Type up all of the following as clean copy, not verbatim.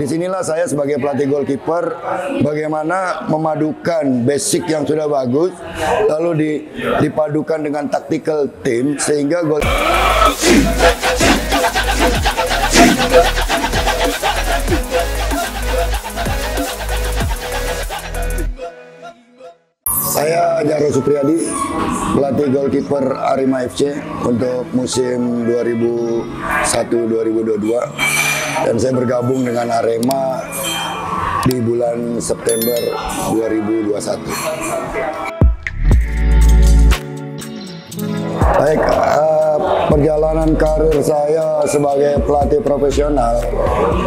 Disinilah saya sebagai pelatih goalkeeper bagaimana memadukan basic yang sudah bagus lalu dipadukan dengan tactical team sehingga gol. Saya Jarwo Supriyadi, pelatih goalkeeper Arema FC untuk musim 2001-2022 dan saya bergabung dengan Arema di bulan September 2021. Baik, perjalanan karir saya sebagai pelatih profesional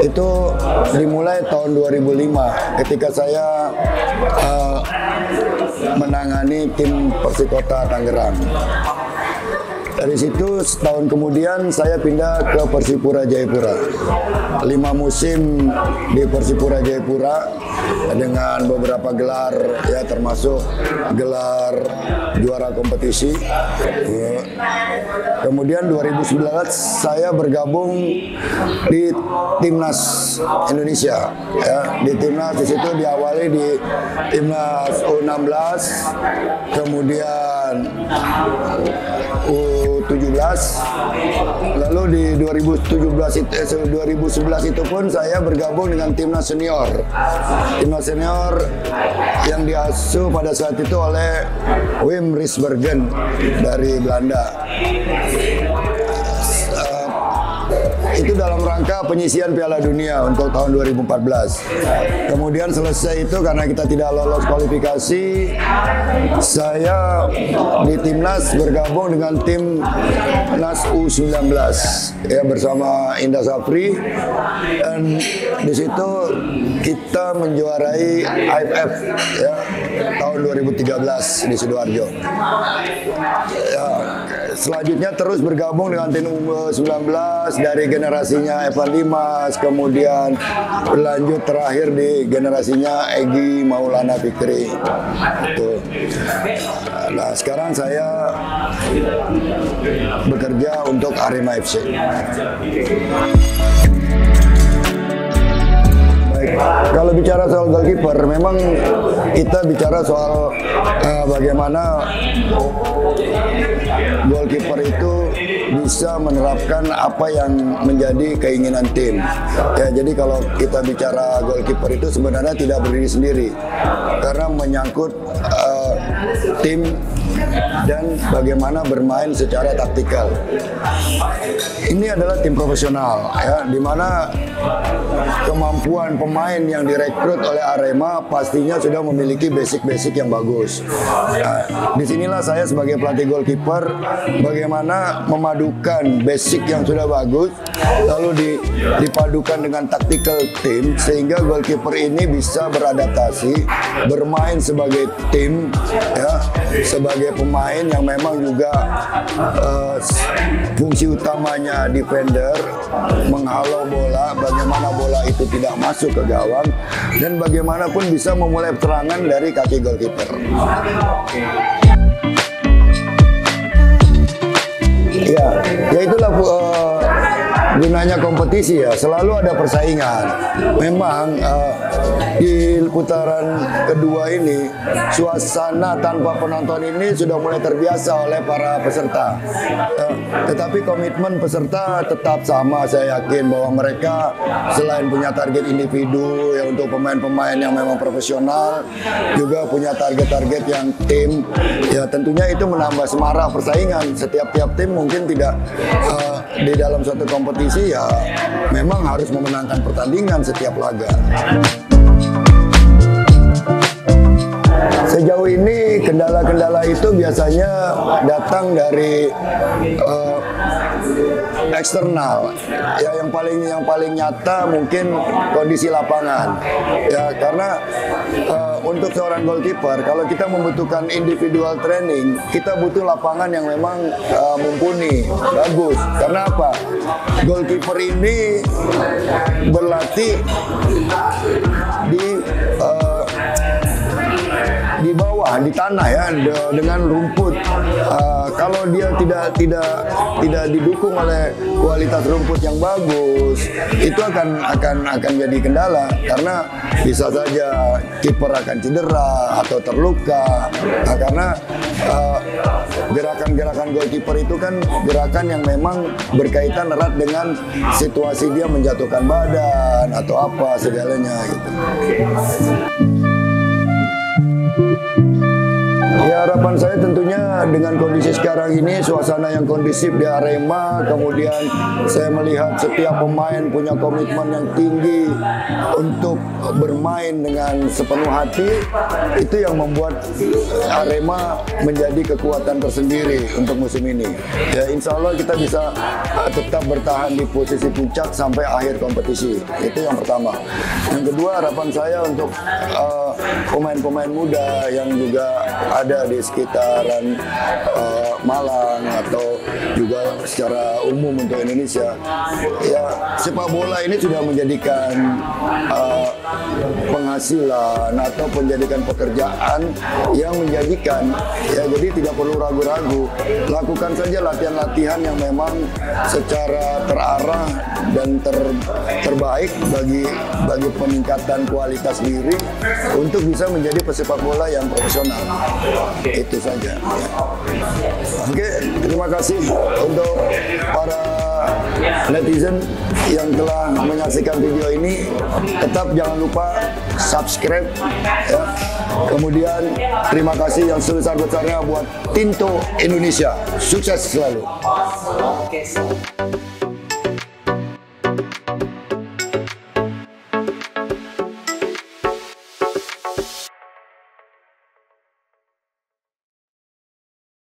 itu dimulai tahun 2005 ketika saya menangani tim Persikota Tangerang. Dari situ setahun kemudian saya pindah ke Persipura Jayapura. 5 musim di Persipura Jayapura dengan beberapa gelar ya termasuk gelar juara kompetisi. Kemudian 2019 saya bergabung di Timnas Indonesia. Ya, di Timnas di situ diawali di Timnas U16, kemudian U17, lalu di 2011 itu pun saya bergabung dengan Timnas Senior. Timnas Senior yang diasuh pada saat itu oleh Wim Risbergen dari Belanda. Itu dalam rangka penyisian Piala Dunia untuk tahun 2014. Kemudian selesai itu karena kita tidak lolos kualifikasi, saya di Timnas bergabung dengan Timnas U19 ya bersama Indra Safri, dan di situ kita menjuarai AFF ya tahun 2013 di Sidoarjo. Ya, selanjutnya terus bergabung dengan tim U19 dari generasinya Evan Dimas, kemudian berlanjut terakhir di generasinya Egy Maulana Fikri. Nah, sekarang saya bekerja untuk Arema FC. Baik, kalau bicara soal goalkeeper, memang kita bicara soal bagaimana goalkeeper itu bisa menerapkan apa yang menjadi keinginan tim. Ya, jadi kalau kita bicara goalkeeper itu sebenarnya tidak berdiri sendiri, karena menyangkut tim dan bagaimana bermain secara taktikal. Ini adalah tim profesional, ya, di mana kemampuan pemain yang direkrut oleh Arema pastinya sudah memiliki basic-basic yang bagus. Nah, disinilah saya sebagai pelatih goalkeeper bagaimana memadukan basic yang sudah bagus lalu dipadukan dengan tactical team sehingga goalkeeper ini bisa beradaptasi, bermain sebagai tim, ya, sebagai pemain yang memang juga fungsi utamanya defender, menghalau bola, bagaimana bola itu tidak masuk ke gawang, dan bagaimanapun bisa memulai serangan dari kaki goalkeeper. Ya itulah gunanya kompetisi ya, selalu ada persaingan. Memang di putaran kedua ini suasana tanpa penonton ini sudah mulai terbiasa oleh para peserta. Tetapi komitmen peserta tetap sama, saya yakin bahwa mereka selain punya target individu ya untuk pemain-pemain yang memang profesional, juga punya target-target yang tim. Ya tentunya itu menambah semarak persaingan. Setiap tim mungkin tidak di dalam suatu kompetisi ya memang harus memenangkan pertandingan setiap laga. Sejauh ini kendala-kendala itu biasanya datang dari eksternal. Ya yang paling nyata mungkin kondisi lapangan. Ya karena untuk seorang goalkeeper kalau kita membutuhkan individual training, kita butuh lapangan yang memang mumpuni, bagus. Karena apa? Goalkeeper ini berlatih di bawah bawah di tanah ya, dengan rumput. Kalau dia tidak didukung oleh kualitas rumput yang bagus, itu akan jadi kendala, karena bisa saja kiper akan cedera atau terluka. Nah, karena gerakan-gerakan goalkeeper itu kan gerakan yang memang berkaitan erat dengan situasi dia menjatuhkan badan atau apa segalanya gitu. Ya, harapan saya tentunya dengan kondisi sekarang ini, suasana yang kondisif di Arema, kemudian saya melihat setiap pemain punya komitmen yang tinggi untuk bermain dengan sepenuh hati, itu yang membuat Arema menjadi kekuatan tersendiri untuk musim ini. Ya, insya Allah kita bisa tetap bertahan di posisi puncak sampai akhir kompetisi. Itu yang pertama. Yang kedua, harapan saya untuk pemain-pemain muda yang juga ada di sekitaran Malang atau juga secara umum untuk Indonesia, ya sepak bola ini sudah menjadikan penghasilan atau menjadikan pekerjaan yang menjanjikan. Ya, jadi tidak perlu ragu-ragu, lakukan saja latihan-latihan yang memang secara terarah dan terbaik bagi peningkatan kualitas diri untuk bisa menjadi pesepak bola yang profesional. Itu saja. Oke, terima kasih untuk para netizen yang telah menyaksikan video ini. Tetap jangan lupa subscribe ya. Kemudian terima kasih yang sebesar-besarnya buat Tinto Indonesia. Sukses selalu.